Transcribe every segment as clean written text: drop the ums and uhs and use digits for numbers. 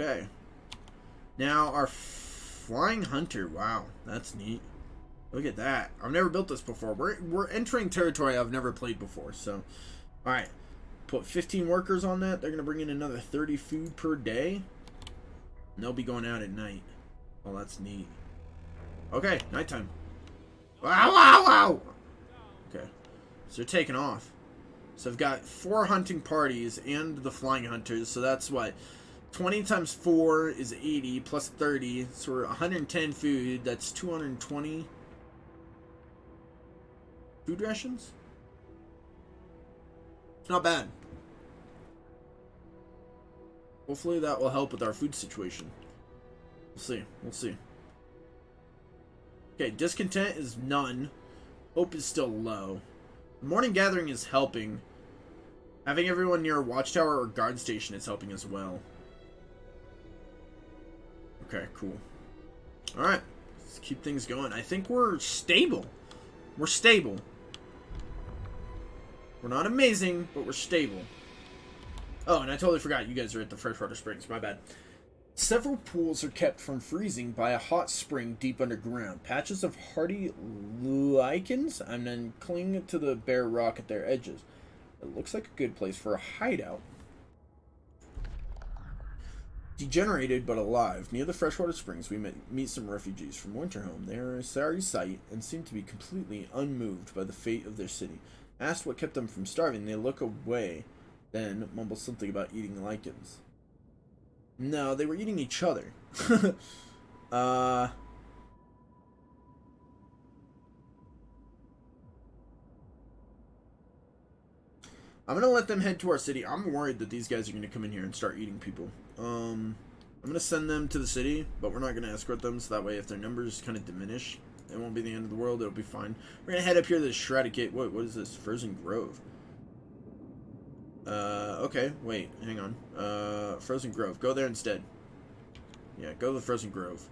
Okay. Now, our flying hunter. Wow, that's neat. Look at that. I've never built this before. We're entering territory I've never played before. So, alright. Put 15 workers on that. They're going to bring in another 30 food per day. And they'll be going out at night. Oh, that's neat. Okay, nighttime. Wow, wow, wow! Okay. So they're taking off. So I've got 4 hunting parties and the flying hunters. So that's what? 20 times 4 is 80 plus 30. So we're 110 food. That's 220 food rations? It's not bad. Hopefully that will help with our food situation. We'll see. We'll see. Okay, discontent is none. Hope is still low. The morning gathering is helping. Having everyone near a watchtower or guard station is helping as well. Okay, cool. Alright. Let's keep things going. I think we're stable. We're stable. We're not amazing, but we're stable. Oh, and I totally forgot you guys are at the Freshwater Springs. My bad. Several pools are kept from freezing by a hot spring deep underground. Patches of hardy lichens and then cling to the bare rock at their edges. It looks like a good place for a hideout. Degenerated but alive. Near the Freshwater Springs, we meet some refugees from Winterhome. They are a sorry sight and seem to be completely unmoved by the fate of their city. Asked what kept them from starving, they look away, then mumble something about eating lichens. No, they were eating each other. I'm gonna let them head to our city. I'm worried that these guys are gonna come in here and start eating people. I'm gonna send them to the city, but we're not gonna escort them, so that way if their numbers kind of diminish, it won't be the end of the world. It'll be fine. We're gonna head up here to the Shrouded Gate. What is this? Frozen Grove. Okay, wait, hang on. Frozen Grove. Go there instead. Yeah, go to the Frozen Grove.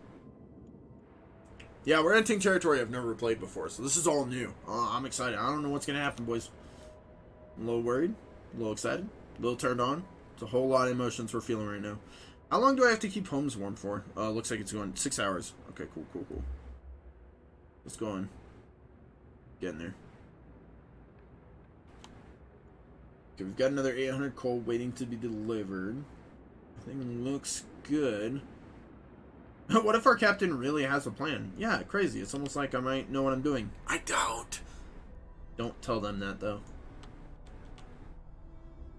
Yeah, we're entering territory I've never played before, so this is all new. I'm excited. I don't know what's gonna happen, boys. I'm a little worried, a little excited, a little turned on. It's a whole lot of emotions we're feeling right now. How long do I have to keep homes warm for? Looks like it's going 6 hours. Okay, cool. Let's go on. Get in there. Okay, we've got another 800 coal waiting to be delivered. Everything looks good. What if our captain really has a plan? Yeah, crazy. It's almost like I might know what I'm doing. I don't. Don't tell them that, though.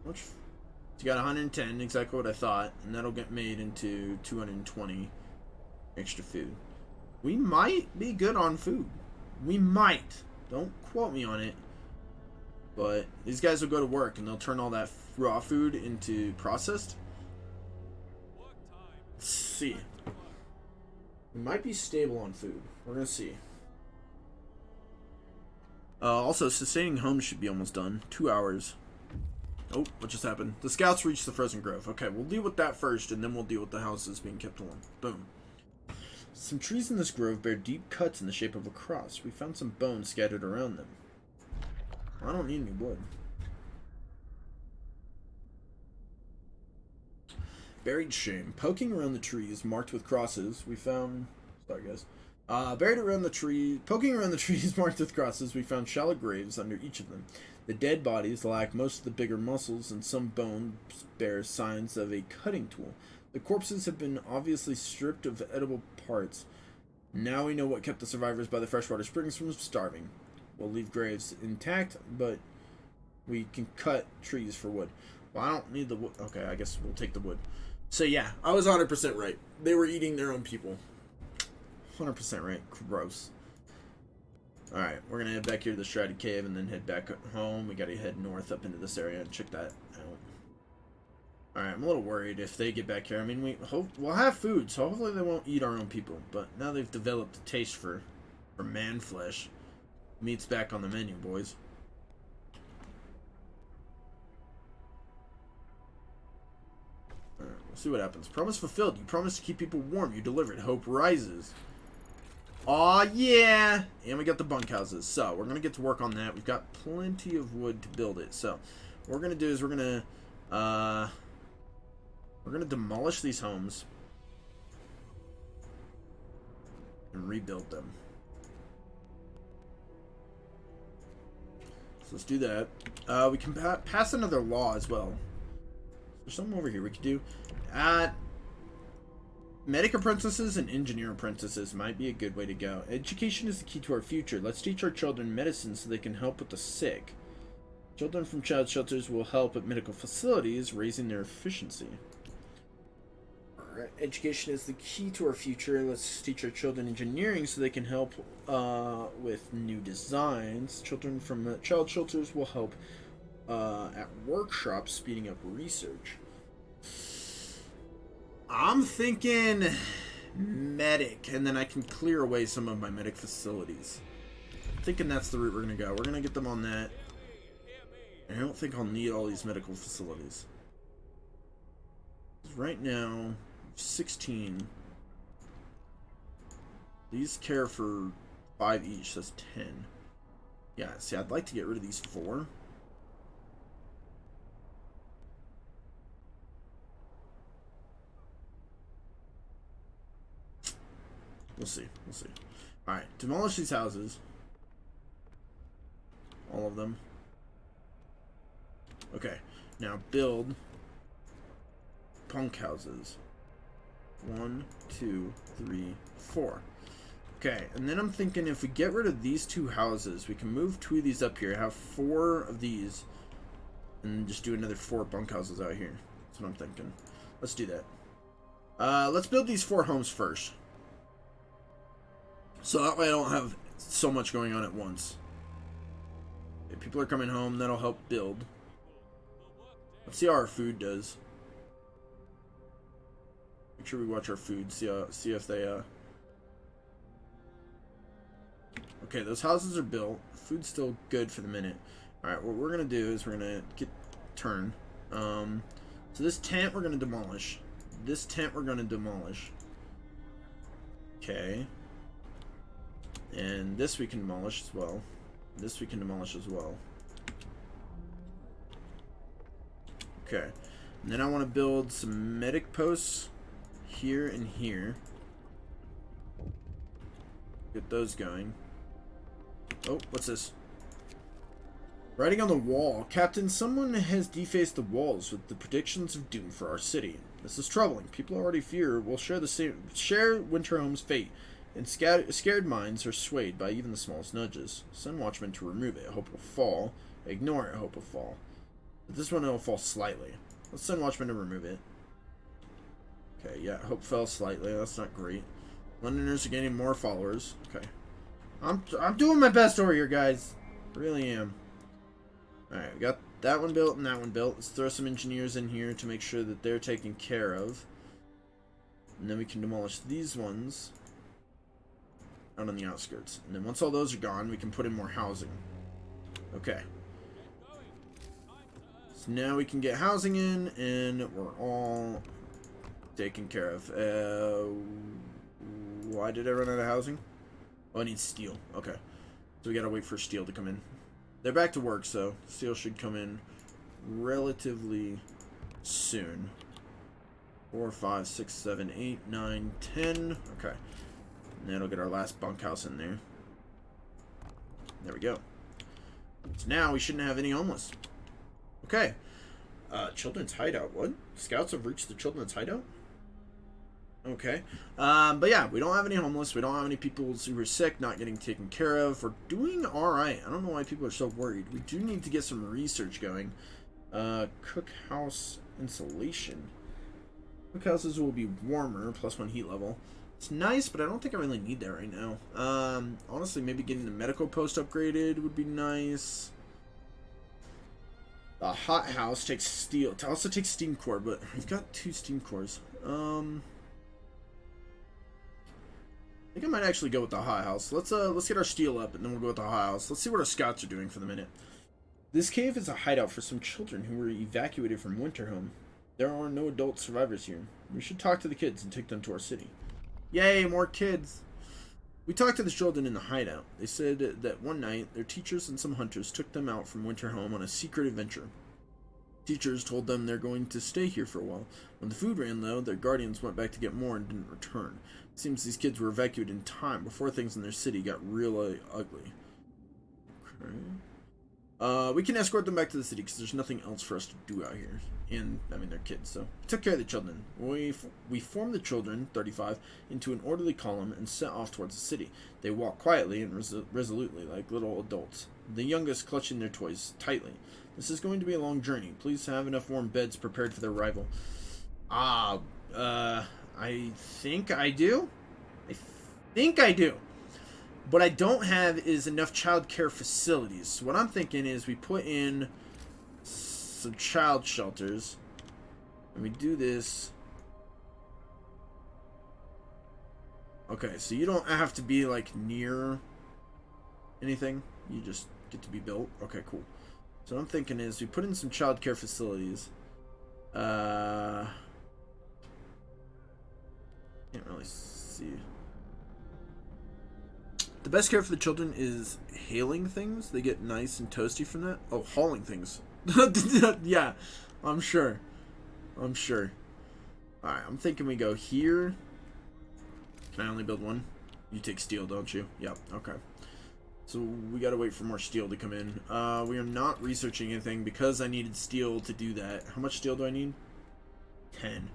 Which? You got 110, exactly what I thought, and that'll get made into 220 extra food. We might be good on food. We might. Don't quote me on it. But these guys will go to work and they'll turn all that raw food into processed. Let's see. We might be stable on food. We're going to see. Also, sustaining homes should be almost done. 2 hours. Oh, what just happened? The scouts reached the Frozen Grove. Okay, we'll deal with that first, and then we'll deal with the houses being kept warm. Boom. Some trees in this grove bear deep cuts in the shape of a cross. We found some bones scattered around them. I don't need any wood. Buried shame. Poking around the trees marked with crosses, we found... Sorry, guys. Buried around the tree... Poking around the trees marked with crosses, we found shallow graves under each of them. The dead bodies lack most of the bigger muscles, and some bones bear signs of a cutting tool. The corpses have been obviously stripped of edible parts. Now we know what kept the survivors by the Freshwater Springs from starving. We'll leave graves intact, but we can cut trees for wood. Well, I don't need the wood. Okay, I guess we'll take the wood. So yeah, I was 100% right. They were eating their own people. 100% right. Gross. Alright, we're going to head back here to the Shrouded Cave and then head back home. We got to head north up into this area and check that out. Alright, I'm a little worried if they get back here. I mean, we'll have food, so hopefully they won't eat our own people. But now they've developed a taste for man flesh. Meat's back on the menu, boys. Alright, we'll see what happens. Promise fulfilled. You promised to keep people warm. You delivered. Hope rises. Aw, yeah! And we got the bunkhouses. So, we're going to get to work on that. We've got plenty of wood to build it. So, what we're going to do is we're going to... We're going to demolish these homes and rebuild them. So let's do that. We can pass another law as well. There's something over here we could do. Medic apprentices and engineer apprentices might be a good way to go. Education is the key to our future. Let's teach our children medicine so they can help with the sick. Children from child shelters will help at medical facilities, raising their efficiency. Alright, education is the key to our future. Let's teach our children engineering so they can help with new designs. Children from child shelters will help at workshops, speeding up research. I'm thinking medic, and then I can clear away some of my medic facilities. I'm thinking that's the route we're going to go. We're going to get them on that. And I don't think I'll need all these medical facilities. Right now, 16. These care for 5 each, so that's 10. Yeah, see, I'd like to get rid of these 4. We'll see. We'll see. Alright, demolish these houses. All of them. Okay, now build punk houses. 1, 2, 3, 4. Okay, and then I'm thinking if we get rid of these 2 houses, we can move 2 of these up here, have 4 of these, and just do another 4 bunk houses out here. That's what I'm thinking. Let's do that. Let's build these 4 homes first. So that way I don't have so much going on at once. If people are coming home, that'll help build. Let's see how our food does. Make sure we watch our food, see if they okay, those houses are built. Food's still good for the minute. Alright, what we're gonna do is we're gonna get turn. So this tent we're gonna demolish. This tent we're gonna demolish. Okay. And this we can demolish as well. This we can demolish as well. Okay. And then I want to build some medic posts here and here. Get those going. Oh, what's this? Writing on the wall. Captain, someone has defaced the walls with the predictions of doom for our city. This is troubling. People already fear will share Winterhome's fate. And scared minds are swayed by even the smallest nudges. Send watchmen to remove it. Hope will fall. Ignore it. Hope will fall. But this one will fall slightly. Let's send watchmen to remove it. Okay, yeah, hope fell slightly. That's not great. Londoners are gaining more followers. Okay, I'm doing my best over here, guys. Really am. All right, we got that one built and that one built. Let's throw some engineers in here to make sure that they're taken care of. And then we can demolish these ones out on the outskirts. And then once all those are gone, we can put in more housing. Okay. So now we can get housing in, and we're all taken care of. Why did I run out of housing? Oh, I need steel. Okay. So we gotta wait for steel to come in. They're back to work, so steel should come in relatively soon. 4, 5, 6, 7, 8, 9, 10. Okay. And that'll get our last bunkhouse in there. There we go. So now we shouldn't have any homeless. Okay. Children's hideout. What? Scouts have reached the children's hideout? Okay. But yeah, we don't have any homeless. We don't have any people who are sick, not getting taken care of. We're doing alright. I don't know why people are so worried. We do need to get some research going. Cookhouse insulation. Cookhouses will be warmer, +1 heat level. It's nice, but I don't think I really need that right now. Honestly, maybe getting the medical post upgraded would be nice. The hot house takes steel. It also takes steam core, but we've got 2 steam cores. I think I might actually go with the hot house. Let's get our steel up, and then we'll go with the hot house. Let's see what our scouts are doing for the minute. This cave is a hideout for some children who were evacuated from Winterhome. There are no adult survivors here. We should talk to the kids and take them to our city. Yay, more kids! We talked to the children in the hideout. They said that one night, their teachers and some hunters took them out from Winterhome on a secret adventure. Teachers told them they're going to stay here for a while. When the food ran low, their guardians went back to get more and didn't return. It seems these kids were evacuated in time before things in their city got really ugly. Okay. We can escort them back to the city because there's nothing else for us to do out here. And, I mean, they're kids, so. We took care of the children. We formed the children, 35, into an orderly column and set off towards the city. They walked quietly and resolutely, like little adults, the youngest clutching their toys tightly. This is going to be a long journey. Please have enough warm beds prepared for their arrival. I think I do. What I don't have is enough child care facilities. So what I'm thinking is we put in some child shelters. And we do this. Okay, so you don't have to be, like, near anything. You just get to be built. Okay, cool. So what I'm thinking is we put in some child care facilities. Can't really see. The best care for the children is hailing things. They get nice and toasty from that. Oh, hauling things. Yeah, I'm sure. Alright, I'm thinking we go here. Can I only build one? You take steel, don't you? Yep, okay. So we gotta wait for more steel to come in. We are not researching anything because I needed steel to do that. How much steel do I need? 10.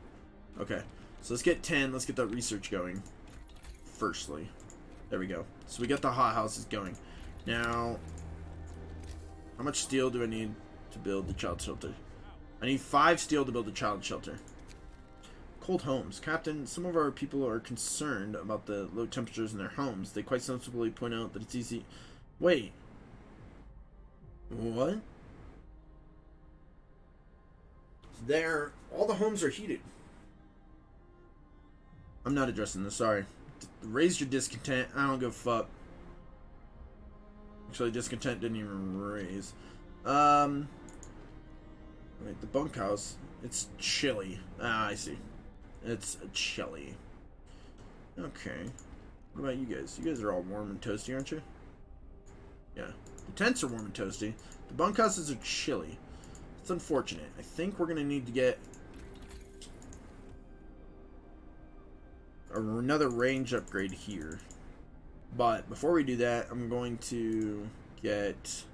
Okay, so let's get 10. Let's get that research going. Firstly. There we go. So we got the hot houses going. Now, how much steel do I need to build the child shelter? I need 5 steel to build the child shelter. Cold homes. Captain, some of our people are concerned about the low temperatures in their homes. They quite sensibly point out that it's easy... Wait. What? All the homes are heated. I'm not addressing this, sorry. Raise your discontent. I don't give a fuck. Actually, discontent didn't even raise. Wait, the bunkhouse. It's chilly. Ah, I see. It's chilly. Okay. What about you guys? You guys are all warm and toasty, aren't you? Yeah. The tents are warm and toasty. The bunkhouses are chilly. It's unfortunate. I think we're gonna need to get another range upgrade here. But before we do that, I'm going to get...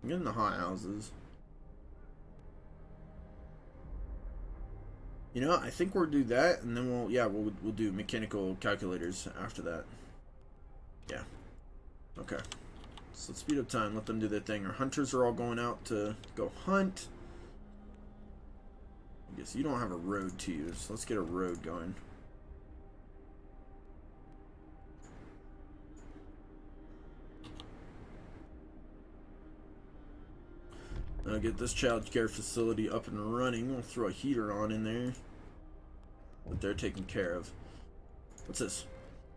I'm getting the hot houses. You know, I think we'll do that, and then we'll do mechanical calculators after that. Yeah. Okay. So let's speed up time. Let them do their thing. Our hunters are all going out to go hunt. I guess you don't have a road to use, so let's get a road going. I'll get this child care facility up and running. We'll throw a heater on in there. But they're taken care of. What's this?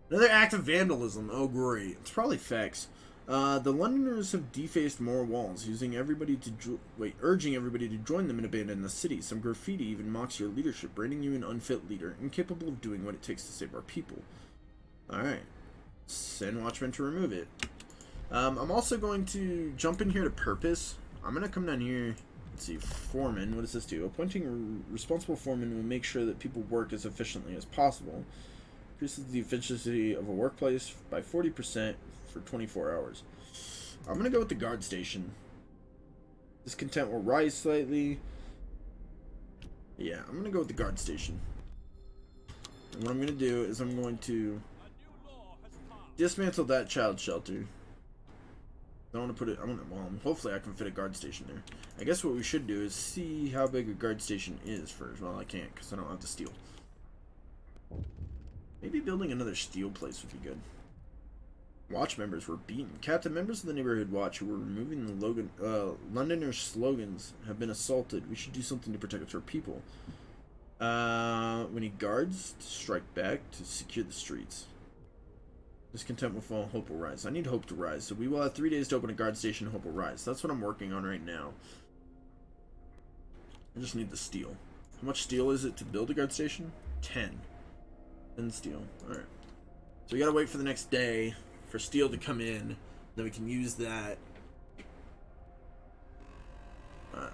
Another act of vandalism. Oh, great. It's probably facts. The Londoners have defaced more walls, urging everybody to join them and abandon the city. Some graffiti even mocks your leadership, branding you an unfit leader, incapable of doing what it takes to save our people. Alright. Send watchmen to remove it. I'm also going to jump in here to purpose. I'm going to come down here. Let's see. Foreman. What does this do? Appointing a responsible foreman will make sure that people work as efficiently as possible. Increases the efficiency of a workplace by 40% for 24 hours. I'm going to go with the guard station. Discontent will rise slightly. Yeah, I'm going to go with the guard station. And what I'm going to do is I'm going to dismantle that child shelter. I want to put it... well, hopefully I can fit a guard station there. I guess what we should do is see how big a guard station is first. Well, I can't because I don't have the steel. Maybe building another steel place would be good. Watch members were beaten. Captain, members of the neighborhood watch who were removing the Londoners' slogans have been assaulted. We should do something to protect our people. We need guards to strike back to secure the streets. Discontent will fall, hope will rise. I need hope to rise, so we will have 3 days to open a guard station, hope will rise. That's what I'm working on right now. I just need the steel. How much steel is it to build a guard station? 10. 10 steel. Alright. So we gotta wait for the next day for steel to come in. Then we can use that Alright.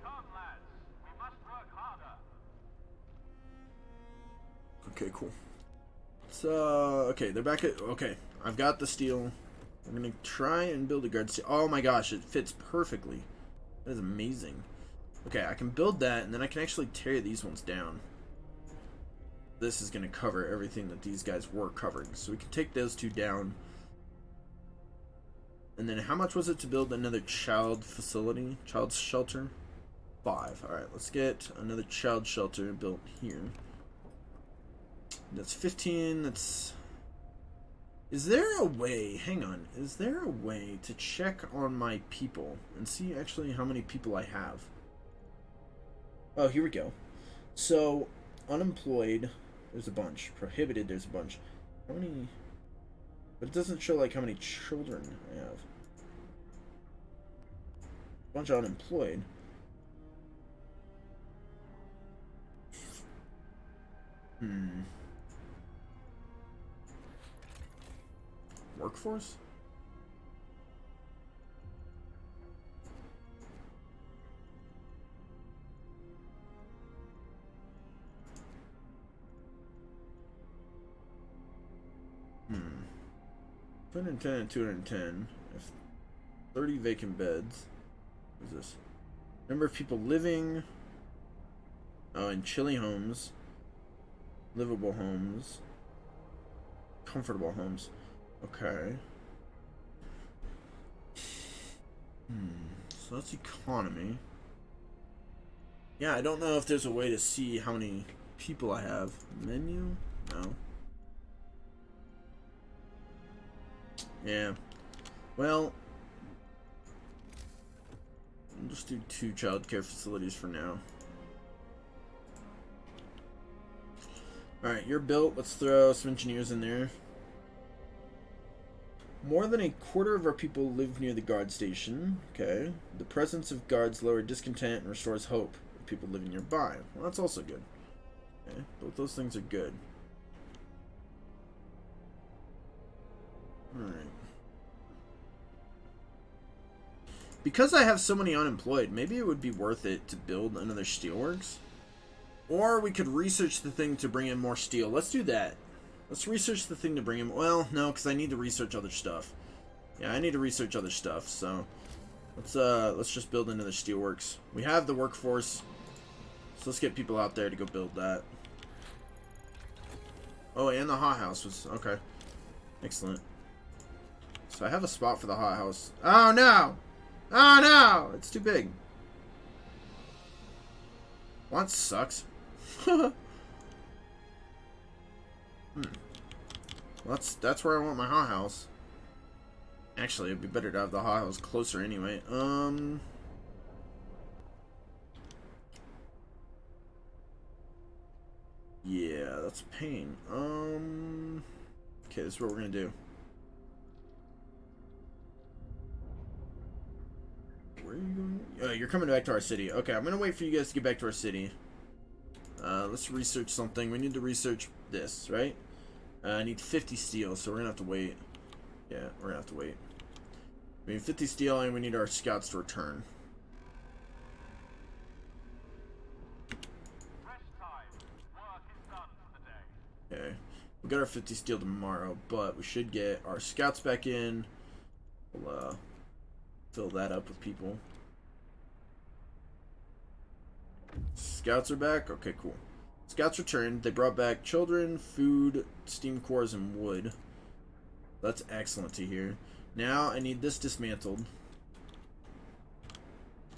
Come, lads. We must work harder. Okay, cool. So, okay, they're back at... Okay, I've got the steel. I'm gonna try and build a guard steel. Oh my gosh, it fits perfectly. That is amazing. Okay, I can build that, and then I can actually tear these ones down. This is gonna cover everything that these guys were covering. So we can take those two down. And then how much was it to build another child facility? Child shelter? 5. Alright, let's get another child shelter built here. That's 15. That's... Is there a way... Hang on. Is there a way to check on my people and see actually how many people I have? Oh, here we go. So, unemployed, there's a bunch. Prohibited, there's a bunch. How many... But it doesn't show, like, how many children I have. A bunch of unemployed. Workforce? Hmm. 210 and 210. If 30 vacant beds. What is this? Number of people living. Oh, in chilly homes. Livable homes. Comfortable homes. Okay. So that's economy. Yeah, I don't know if there's a way to see how many people I have. Menu? No. Yeah. Well, I'll just do 2 childcare facilities for now. Alright, you're built. Let's throw some engineers in there. More than a quarter of our people live near the guard station. Okay. The presence of guards lowers discontent and restores hope of people living nearby. Well, that's also good. Okay. Both those things are good. Alright. Because I have so many unemployed, maybe it would be worth it to build another steelworks. Or we could research the thing to bring in more steel. Let's do that. Let's research the thing to bring in... Well, no, because I need to research other stuff. Yeah, I need to research other stuff, so... Let's just build another steelworks. We have the workforce. So let's get people out there to go build that. Oh, and the hothouse was... Okay. Excellent. So I have a spot for the hothouse. Oh, no! Oh, no! It's too big. Well, that sucks. Well, that's where I want my hothouse. Actually, it'd be better to have the hothouse closer anyway. Yeah, that's a pain. Okay, this is what we're gonna do. Where are you going? You're coming back to our city. Okay, I'm gonna wait for you guys to get back to our city. Let's research something. We need to research this, right? I need 50 steel, so we're gonna have to wait. Yeah, we're gonna have to wait. We need 50 steel, and we need our scouts to return. Okay, we got our 50 steel tomorrow, but we should get our scouts back in. We'll fill that up with people. Scouts are back? Okay, cool. Scouts returned. They brought back children, food, steam cores, and wood. That's excellent to hear. Now I need this dismantled.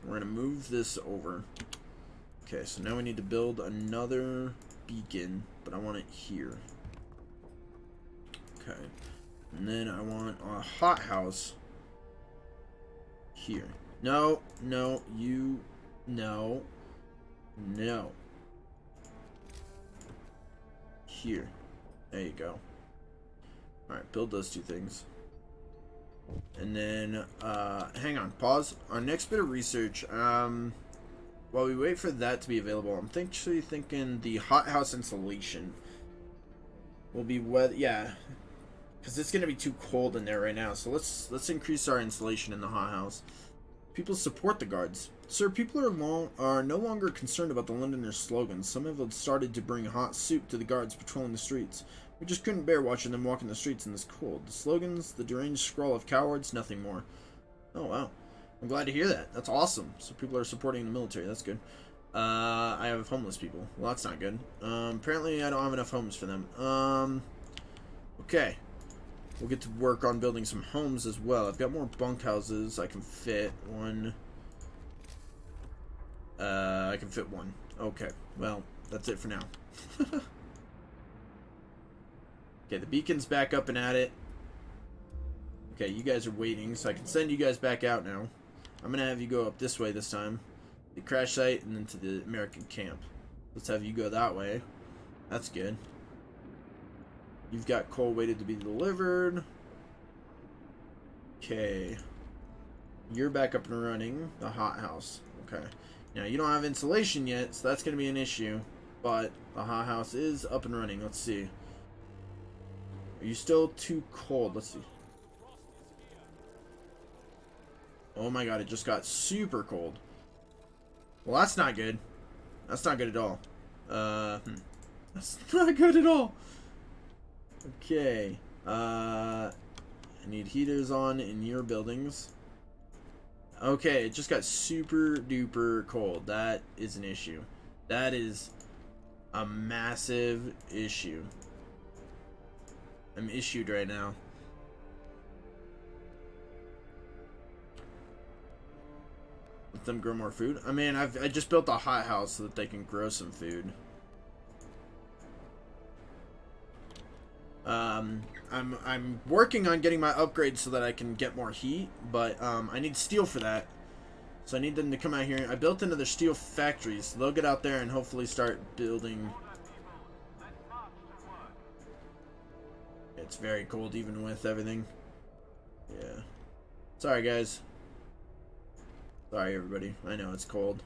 We're going to move this over. Okay, so now we need to build another beacon, but I want it here. Okay. And then I want a hothouse here. No, no, you, no, no. Here. There you go. Alright, build those two things. And then, hang on, pause. Our next bit of research, while we wait for that to be available, I'm actually thinking the hothouse insulation will be yeah, because it's gonna be too cold in there right now. So let's increase our insulation in the hothouse. People support the guards. Sir, people are no longer concerned about the Londoners' slogans. Some have started to bring hot soup to the guards patrolling the streets. We just couldn't bear watching them walking the streets in this cold. The slogans, the deranged scrawl of cowards, nothing more. Oh, wow. I'm glad to hear that. That's awesome. So people are supporting the military. That's good. I have homeless people. Well, that's not good. Apparently I don't have enough homes for them. Okay. We'll get to work on building some homes as well. I've got more bunkhouses. I can fit one. I can fit one. Okay. Well, that's it for now. Okay, the beacon's back up and at it. Okay, you guys are waiting, so I can send you guys back out now. I'm gonna have you go up this way this time. The crash site and then to the American camp. Let's have you go that way. That's good. You've got coal waited to be delivered. Okay. You're back up and running. The hothouse. Okay. Now, you don't have insulation yet, so that's going to be an issue. But the hothouse is up and running. Let's see. Are you still too cold? Let's see. Oh my god, it just got super cold. Well, that's not good. That's not good at all. That's not good at all. Okay. I need heaters on in your buildings. Okay, it just got super duper cold. That is an issue. That is a massive issue. I'm issued right now. Let them grow more food. I mean, I just built a hothouse so that they can grow some food. I'm working on getting my upgrades so that I can get more heat, but I need steel for that. So I need them to come out here. I built into their steel factories, so they'll get out there and hopefully start building. It's very cold even with everything. Yeah. Sorry, guys. Sorry, everybody. I know it's cold.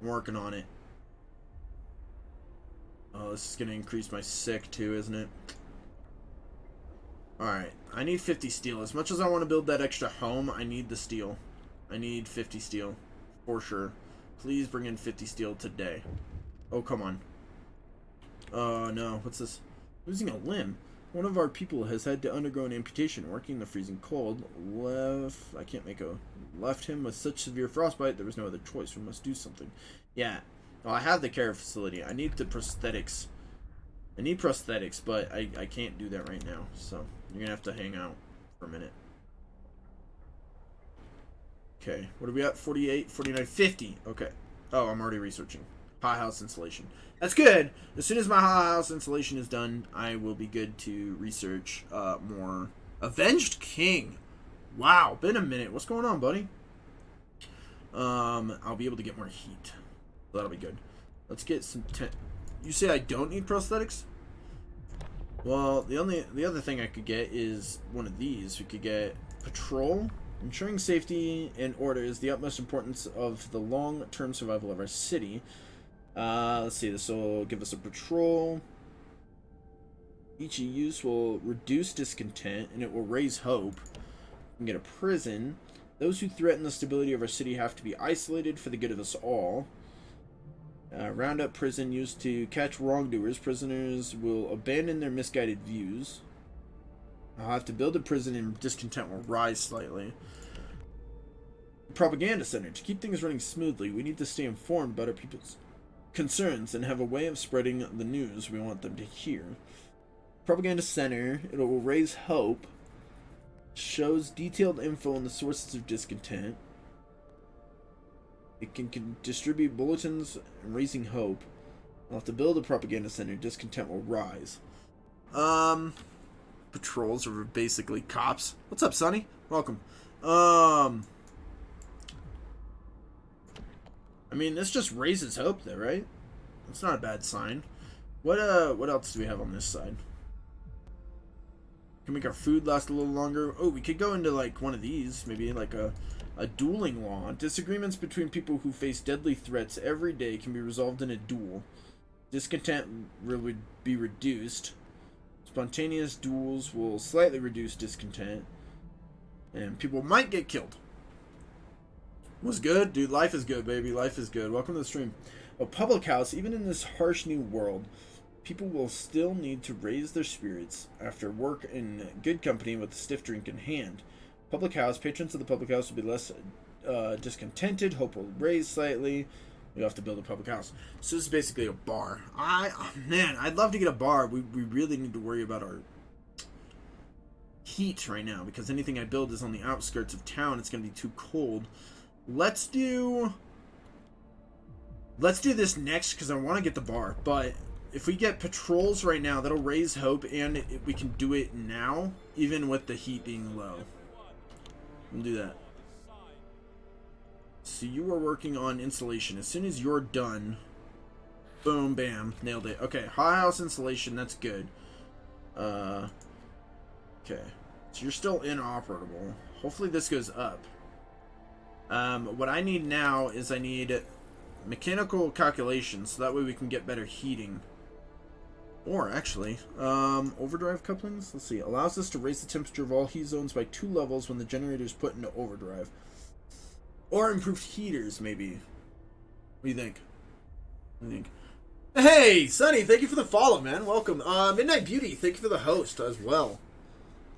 I'm working on it. Oh, this is going to increase my sick too, isn't it? Alright, I need 50 steel. As much as I want to build that extra home, I need the steel. I need 50 steel. For sure. Please bring in 50 steel today. Oh, come on. Oh, no. What's this? Losing a limb. One of our people has had to undergo an amputation, working in the freezing cold. Left him with such severe frostbite, there was no other choice. We must do something. Yeah. Well, I have the care facility. I need the prosthetics. I need prosthetics, but I can't do that right now. So, you're going to have to hang out for a minute. Okay. What are we at? 48, 49, 50. Okay. Oh, I'm already researching. Hothouse insulation. That's good. As soon as my hothouse insulation is done, I will be good to research more. Avenged King. Wow. Been a minute. What's going on, buddy? I'll be able to get more heat. That'll be good. Let's get some You say I don't need prosthetics? Well, the other thing I could get is one of these. We could get patrol. Ensuring safety and order is the utmost importance of the long-term survival of our city. Let's see. This will give us a patrol. Each use will reduce discontent, and it will raise hope. We can get a prison. Those who threaten the stability of our city have to be isolated for the good of us all. Roundup prison used to catch wrongdoers. Prisoners will abandon their misguided views. I'll have to build a prison and discontent will rise slightly. Propaganda center. To keep things running smoothly, we need to stay informed about our people's concerns and have a way of spreading the news we want them to hear. Propaganda center. It will raise hope. Shows detailed info on the sources of discontent. It can distribute bulletins and raising hope. I'll have to build a propaganda center. Discontent will rise. Patrols are basically cops. What's up, Sonny? Welcome. I mean, this just raises hope, though, right? That's not a bad sign. What else do we have on this side? Can make our food last a little longer. Oh, we could go into, like, one of these. Maybe, like, a dueling law. Disagreements between people who face deadly threats every day can be resolved in a duel. Discontent would be reduced. Spontaneous duels will slightly reduce discontent. And people might get killed. Was good? Dude, life is good, baby. Life is good. Welcome to the stream. A public house, even in this harsh new world, people will still need to raise their spirits after work in good company with a stiff drink in hand. Public house, patrons of the public house will be less discontented, hope will raise slightly. We have to build a public house. So this is basically a bar. Man, I'd love to get a bar. We really need to worry about our heat right now, because anything I build is on the outskirts of town. It's going to be too cold. Let's do this next, because I want to get the bar. But if we get patrols right now, that'll raise hope, and we can do it now, even with the heat being low. We'll do that. So you are working on insulation. As soon as you're done, boom, bam, nailed it. Okay, high house insulation, that's good. Okay, so you're still inoperable. Hopefully this goes up. What I need now is I need mechanical calculations, so that way we can get better heating. Or actually, overdrive couplings. Let's see. Allows us to raise the temperature of all heat zones by 2 levels when the generator is put into overdrive. Or improved heaters, maybe. What do you think? What do you think? Hey, Sonny, thank you for the follow, man. Welcome. Midnight Beauty, thank you for the host as well.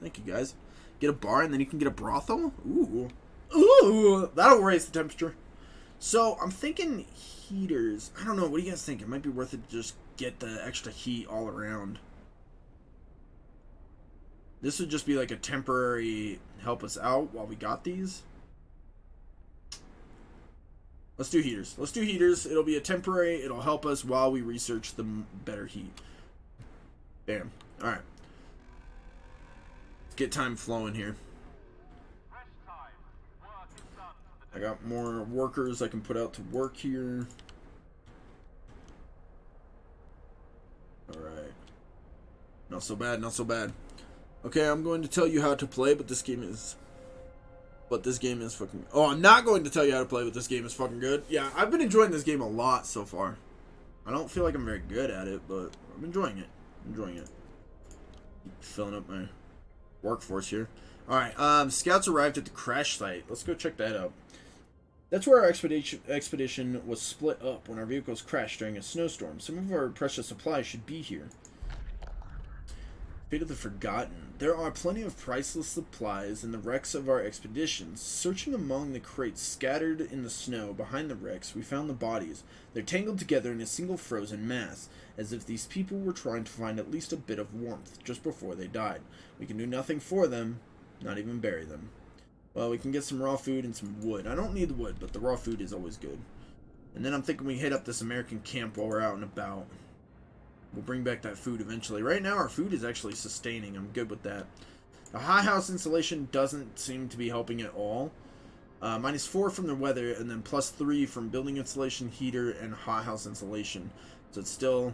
Thank you, guys. Get a bar and then you can get a brothel? Ooh. Ooh, that'll raise the temperature. So, I'm thinking heaters. I don't know, what do you guys think? It might be worth it to just get the extra heat all around. This would just be like a temporary help us out while we got these. Let's do heaters. Let's do heaters. It'll be a temporary. It'll help us while we research the better heat. Bam. Alright. Let's get time flowing here. I got more workers I can put out to work here. Alright. Not so bad, not so bad. Okay, I'm going to tell you how to play, but this game is... fucking... Oh, I'm not going to tell you how to play, but this game is fucking good. Yeah, I've been enjoying this game a lot so far. I don't feel like I'm very good at it, but I'm enjoying it. Keep filling up my workforce here. Alright, scouts arrived at the crash site. Let's go check that out. That's where our expedition was split up when our vehicles crashed during a snowstorm. Some of our precious supplies should be here. Fate of the Forgotten. There are plenty of priceless supplies in the wrecks of our expeditions. Searching among the crates scattered in the snow behind the wrecks, we found the bodies. They're tangled together in a single frozen mass, as if these people were trying to find at least a bit of warmth just before they died. We can do nothing for them, not even bury them. Well, we can get some raw food and some wood. I don't need the wood, but the raw food is always good. And then I'm thinking we hit up this American camp while we're out and about. We'll bring back that food eventually. Right now, our food is actually sustaining. I'm good with that. The high house insulation doesn't seem to be helping at all. -4 from the weather, and then +3 from building insulation, heater, and high house insulation. So it's still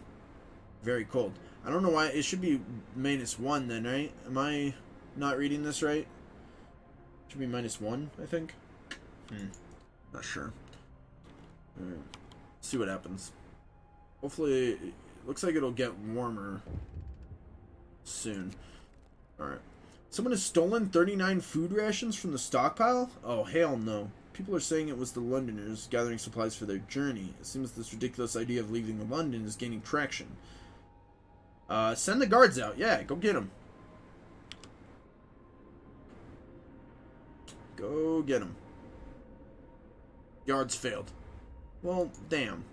very cold. I don't know why. It should be -1 then, right? Am I not reading this right? Should be -1, I think. Not sure. Alright. See what happens. Hopefully, it looks like it'll get warmer soon. Alright. Someone has stolen 39 food rations from the stockpile? Oh, hell no. People are saying it was the Londoners gathering supplies for their journey. It seems this ridiculous idea of leaving London is gaining traction. Send the guards out. Yeah, go get them. Go get him. Yards failed. Well, damn.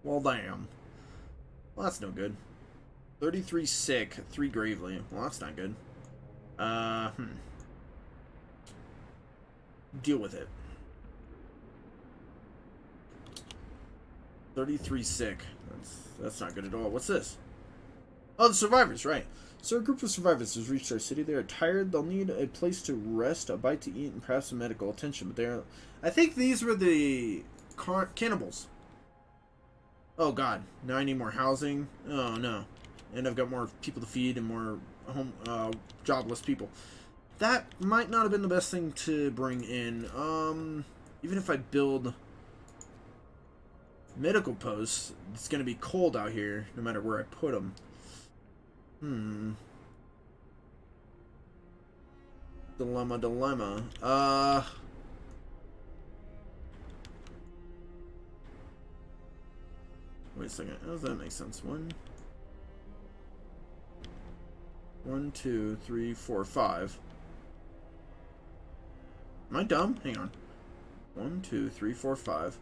Well, damn. Well, that's no good. 33 sick, 3 gravely. Well, that's not good. Deal with it. 33 sick. That's not good at all. What's this? Oh, the survivors, right. So a group of survivors has reached our city. They are tired. They'll need a place to rest, a bite to eat, and perhaps some medical attention. But they're... I think these were the cannibals. Oh, God. Now I need more housing. Oh, no. And I've got more people to feed and more jobless people. That might not have been the best thing to bring in. Even if I build medical posts, it's going to be cold out here no matter where I put them. Dilemma. Wait a second. How does that make sense? One, two, three, four, five. Am I dumb? Hang on. 1, 2, 3, 4, 5.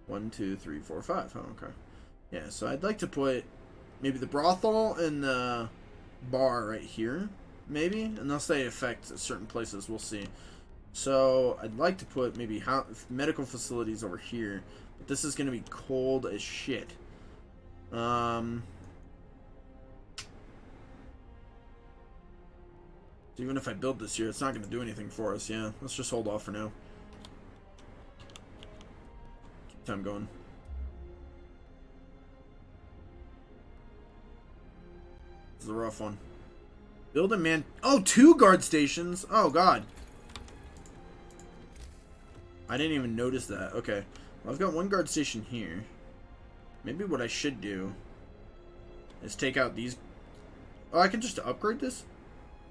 1, 2, 3, 4, 5. Oh, okay. Yeah, so I'd like to put maybe the brothel and the bar right here. Maybe? Unless they affect certain places. We'll see. So I'd like to put maybe medical facilities over here. But this is going to be cold as shit. Even if I build this here, it's not going to do anything for us. Yeah, let's just hold off for now. Keep time going. This is a rough one. Build a man. Oh, 2 guard stations. Oh, God. I didn't even notice that. Okay. Well, I've got 1 guard station here. Maybe what I should do is take out these. Oh, I can just upgrade this?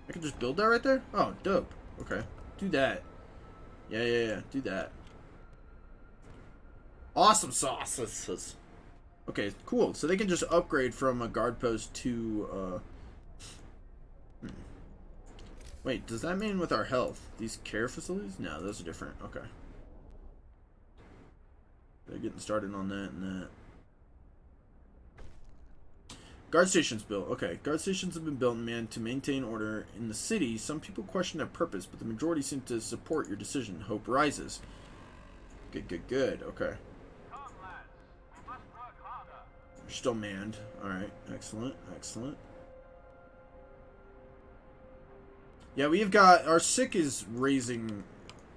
I can just build that right there? Oh, dope. Okay. Do that. Yeah. Do that. Awesome sauce. Okay, cool. So they can just upgrade from a guard post to, Wait, does that mean with our health? These care facilities? No, those are different. Okay. They're getting started on that and that. Guard stations built. Okay, guard stations have been built, man, to maintain order in the city. Some people question their purpose, but the majority seem to support your decision. Hope rises. Good. Okay. Come, lads. We must work harder. You're still manned. Alright, excellent. Yeah, we've got... Our sick is raising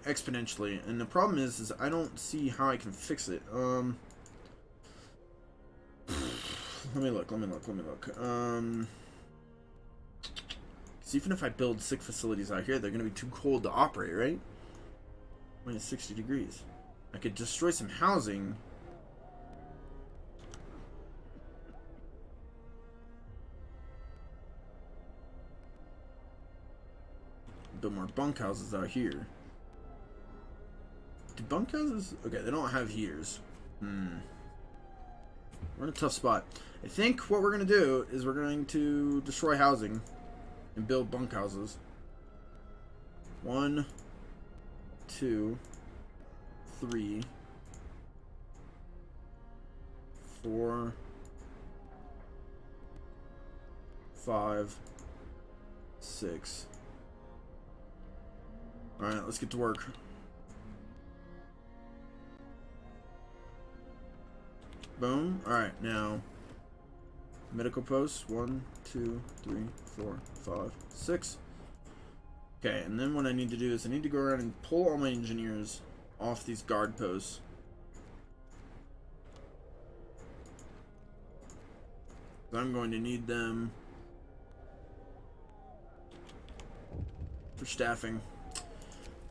exponentially, and the problem is I don't see how I can fix it. Let me look. So even if I build sick facilities out here, they're going to be too cold to operate, right? Minus 60 degrees. I could destroy some housing. Build more bunkhouses out here. Do bunkhouses? Okay, they don't have heaters. We're in a tough spot. I think what we're going to do is we're going to destroy housing and build bunkhouses. 1, 2, 3, 4, 5, 6. Alright, let's get to work. Boom. Alright, now medical posts. 1, 2, 3, 4, 5, 6. Okay, and then what I need to do is I need to go around and pull all my engineers off these guard posts. I'm going to need them for staffing.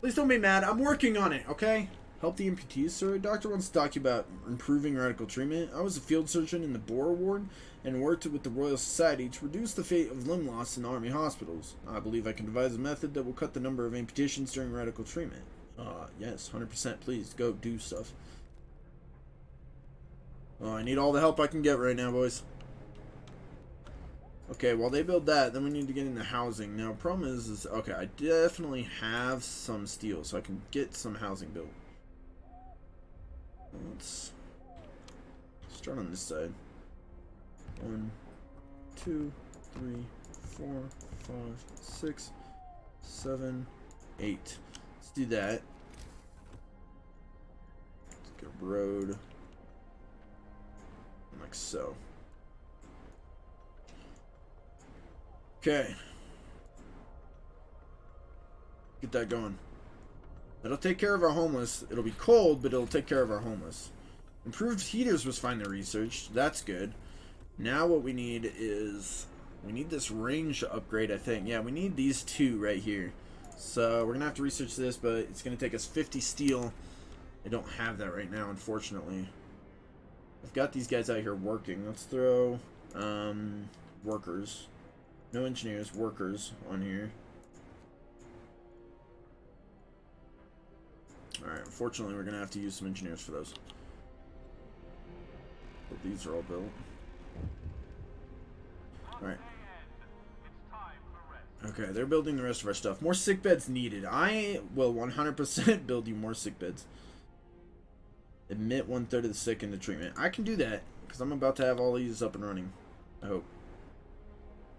Please don't be mad. I'm working on it, okay? Help the amputees, sir. Doctor wants to talk to you about improving radical treatment. I was a field surgeon in the Boer Ward and worked with the Royal Society to reduce the fate of limb loss in army hospitals. I believe I can devise a method that will cut the number of amputations during radical treatment. Yes, 100%. Please, go do stuff. Oh, I need all the help I can get right now, boys. Okay, while they build that, then we need to get into housing. Now, problem is okay, I definitely have some steel, so I can get some housing built. Let's start on this side. 1, 2, 3, 4, 5, 6, 7, 8. Let's do that. Let's get a road. Like so. Okay. Get that going. That'll take care of our homeless. It'll be cold, but it'll take care of our homeless. Improved heaters was finally researched. That's good. Now what we need is... we need this range upgrade, I think. Yeah, we need these 2 right here. So we're going to have to research this, but it's going to take us 50 steel. I don't have that right now, unfortunately. I've got these guys out here working. Let's throw workers. No engineers, workers on here. Alright, unfortunately we're going to have to use some engineers for those. But these are all built. Alright. Okay, they're building the rest of our stuff. More sick beds needed. I will 100% build you more sick beds. Admit 1/3 of the sick into treatment. I can do that, because I'm about to have all these up and running. I hope.